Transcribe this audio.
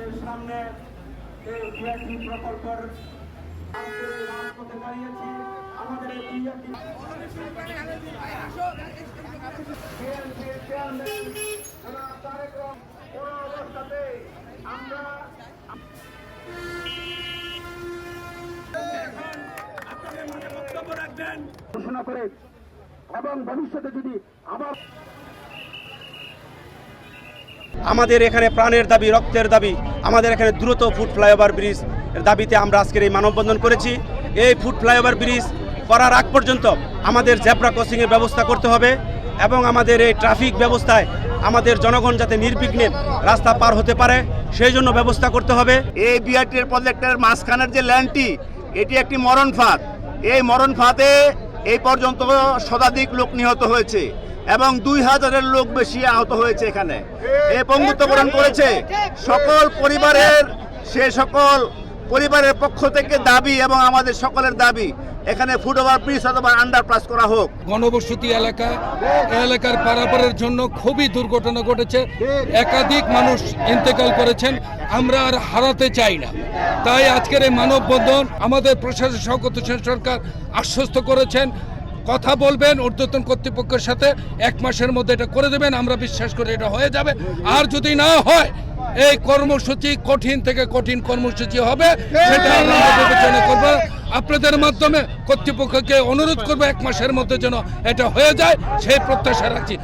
আপনাদের সামনে এই বিআরটি প্রকল্পের আজকের এই রাজপথে দাঁড়িয়েছি। আমাদের এই বিআরটি বিএনপির চেয়ারম্যান জনাব তারেক রহমান কোন অবস্থাতে আমরা আপনাদের মাঝে বক্তব্য রাখবেন ঘোষণা করে এবং ভবিষ্যতে যদি আবার আমাদের এখানে প্রাণের দাবি, রক্তের দাবি, আমাদের এখানে দ্রুত ফুট ফ্লাইওভার ব্রিজ এর দাবিতে আমরা আজকের এই মানববন্ধন করেছি। এই ফুট ফ্লাইওভার ব্রিজ করার আগ পর্যন্ত আমাদের জেব্রা ক্রসিংয়ের ব্যবস্থা করতে হবে এবং আমাদের এই ট্রাফিক ব্যবস্থায় আমাদের জনগণ যাতে নির্বিঘ্নে রাস্তা পার হতে পারে সেই জন্য ব্যবস্থা করতে হবে। এই বিআরটির প্রজেক্টের মাঝখানের যে ল্যান্ডটি, এটি একটি মরণ ফাঁদ। এই মরণ ফাঁদে এই পর্যন্ত শতাধিক লোক নিহত হয়েছে এবং 2000-এর লোক বেশি আহত হয়েছে। এখানে এই পঙ্গুত্বকরণ করেছে সকল পরিবারের, সে সকল পরিবারের পক্ষ থেকে দাবি এবং আমাদের সকলের দাবি এখানে ফুটওভার ব্রিজ অথবা আন্ডারপাস করা হোক। ঘনবসতি এলাকা, এলাকার পারাপারের জন্য খুবই দুর্ঘটনা ঘটেছে, একাধিক মানুষ ইন্তেকাল করেছেন। আমরা আর হারাতে চাই না, তাই আজকের এই মানববন্ধন আমাদের প্রশাসন স্বাগত সরকার আশ্বস্ত করেছেন, কথা বলবেন ঊর্ধ্বতন কর্তৃপক্ষের সাথে, 1 মাসের মধ্যে এটা করে দেবেন। আমরা বিশ্বাস করি এটা হয়ে যাবে। আর যদি না হয় এই কর্মসূচি কঠিন থেকে কঠিন কর্মসূচি হবে, সেটা আমরা বিবেচনা করব। আপনাদের মাধ্যমে কর্তৃপক্ষকে অনুরোধ করবো 1 মাসের মধ্যে যেন এটা হয়ে যায়, সেই প্রত্যাশা রাখছি।